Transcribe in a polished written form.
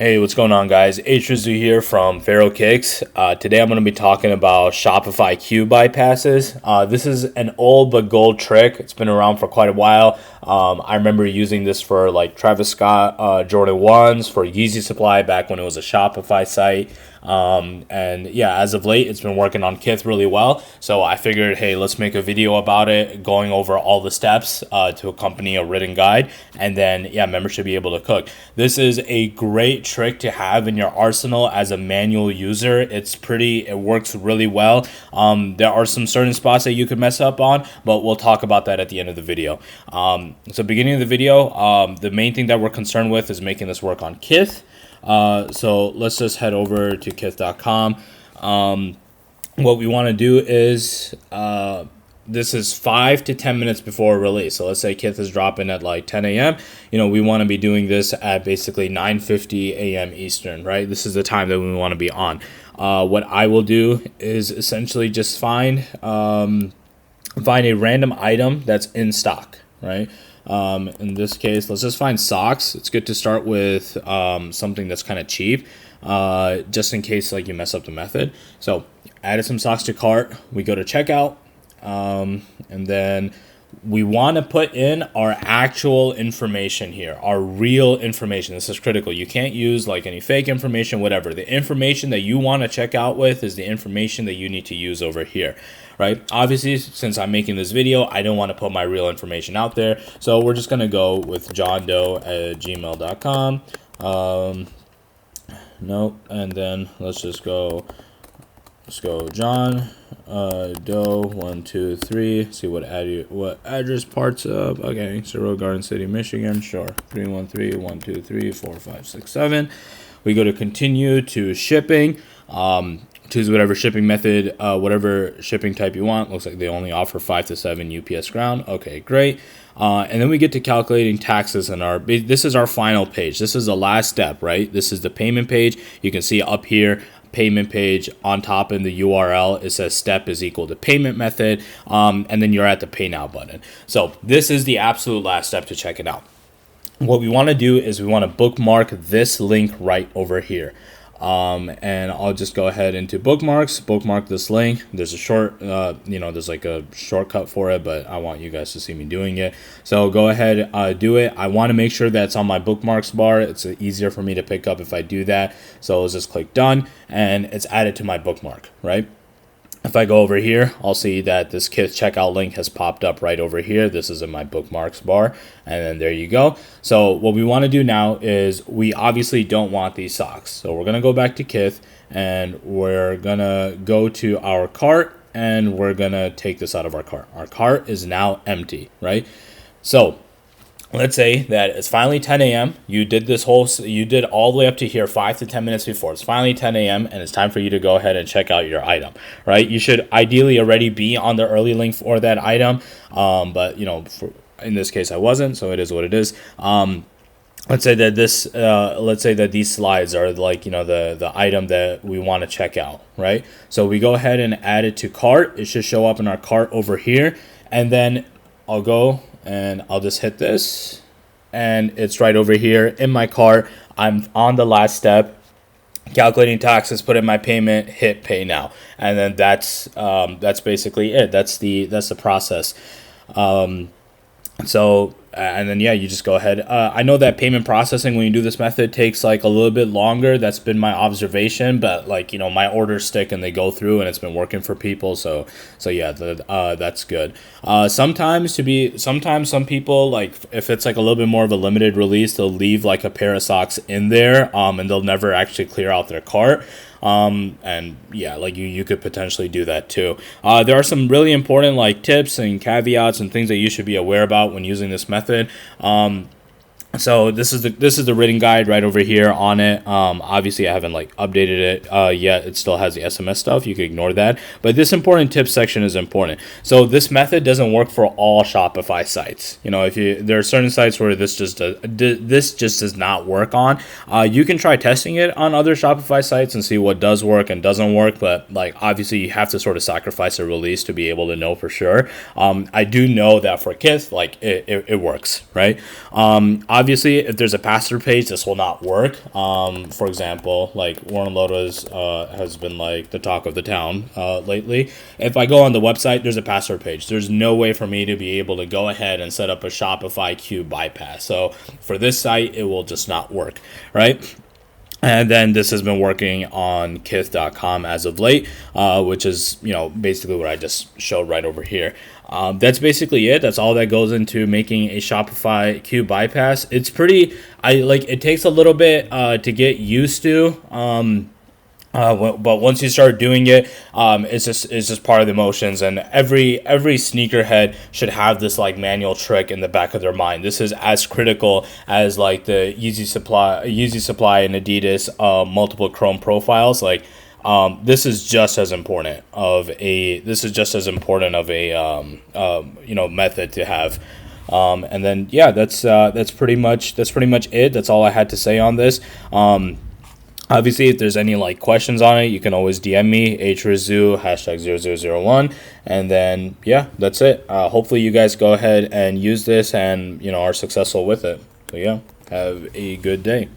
Hey, what's going on, guys? Hrizu here from Pharaoh Kicks. Today I'm going to be talking about Shopify queue bypasses. This is an old but gold trick. It's been around for quite a while. I remember using this for like Travis Scott Jordan 1s, for Yeezy Supply back when it was a Shopify site. And yeah, as of late, it's been working on KITH really well. So I figured, hey, let's make a video about it, going over all the steps to accompany a written guide. And then, yeah, members should be able to cook. This is a great trick to have in your arsenal as a manual user. It works really well. There are some certain spots that you could mess up on, but we'll talk about that at the end of the video. So beginning of the video, the main thing that we're concerned with is making this work on KITH. So let's just head over to kith.com. What we want to do is this is 5 to 10 minutes before release. So let's say KITH is dropping at like 10 a.m. We want to be doing this at basically 9:50 a.m. Eastern, right? This is the time that we want to be on. What I will do is essentially just find a random item that's in stock, right? In this case, let's just find socks. It's good to start with something that's kind of cheap, just in case like you mess up the method. So added some socks to cart. We go to checkout, and then we want to put in our actual information here, our real information. This is critical. You can't use like any fake information, whatever. The information that you want to check out with is the information that you need to use over here, right? Obviously, since I'm making this video, I don't want to put my real information out there. So we're just going to go with johndoe@gmail.com. Nope. And then let's go John Doe 123. See what address parts of. Okay, so Garden City, Michigan. Sure. 313 123 4567. We go to continue to shipping. Choose whatever shipping method, whatever shipping type you want. Looks like they only offer 5 to 7 UPS ground. Okay, great. And then we get to calculating taxes, and this is our final page. This is the last step, right? This is the payment page. You can see up here, payment page. On top in the URL, it says step is equal to payment method, and then you're at the pay now button. So this is the absolute last step to check it out. What we want to do is we want to bookmark this link right over here. And I'll just go ahead into bookmark this link. There's a there's like a shortcut for it, but I want you guys to see me doing it. So go ahead, do it. I want to make sure that's on my bookmarks bar. It's easier for me to pick up if I do that. So let's just click done, and it's added to my bookmark, right? If I go over here, I'll see that this KITH checkout link has popped up right over here. This is in my bookmarks bar, and then there you go. So what we want to do now is we obviously don't want these socks. So we're going to go back to KITH, and we're going to go to our cart, and we're going to take this out of our cart. Our cart is now empty, right? So let's say that it's finally 10 a.m. You did all the way up to here 5 to 10 minutes before. It's finally 10 a.m. and it's time for you to go ahead and check out your item, right? You should ideally already be on the early link for that item. But in this case, I wasn't, so it is what it is. Let's say that these slides are like, the item that we want to check out, right? So we go ahead and add it to cart. It should show up in our cart over here. And then I'll go and I'll just hit this, and it's right over here in my cart. I'm on the last step, calculating taxes, put in my payment, hit pay now, and then that's basically it. That's the process. And then yeah, you just go ahead. I know that payment processing, when you do this method, takes like a little bit longer. That's been my observation, but like, my orders stick and they go through, and it's been working for people. So yeah, that's good. Sometimes some people, like if it's like a little bit more of a limited release, they'll leave like a pair of socks in there, and they'll never actually clear out their cart. And yeah, like you could potentially do that too. There are some really important like tips and caveats and things that you should be aware about when using this method. So this is the written guide right over here on it. Obviously I haven't like updated it yet. It still has the SMS stuff. You can ignore that. But this important tips section is important. So this method doesn't work for all Shopify sites. There are certain sites where this just does not work on. You can try testing it on other Shopify sites and see what does work and doesn't work. But like obviously you have to sort of sacrifice a release to be able to know for sure. I do know that for KITH, like it works, right? obviously, if there's a pass-through page, this will not work. For example, like Warren Lotas has been like the talk of the town lately. If I go on the website, there's a pass-through page. There's no way for me to be able to go ahead and set up a Shopify queue bypass. So for this site, it will just not work, right? And then this has been working on KITH.com as of late, which is, basically what I just showed right over here. That's basically it. That's all that goes into making a Shopify queue bypass. It's pretty, it takes a little bit to get used to. But once you start doing it, it's just part of the motions, and every sneakerhead should have this like manual trick in the back of their mind. This is as critical as like the Yeezy Supply and Adidas multiple Chrome profiles. This is just as important of a method to have. And then that's pretty much it. That's all I had to say on this. Obviously, if there's any questions on it, you can always DM me, hrizu, #0001. And then, that's it. Hopefully you guys go ahead and use this and, are successful with it. So, have a good day.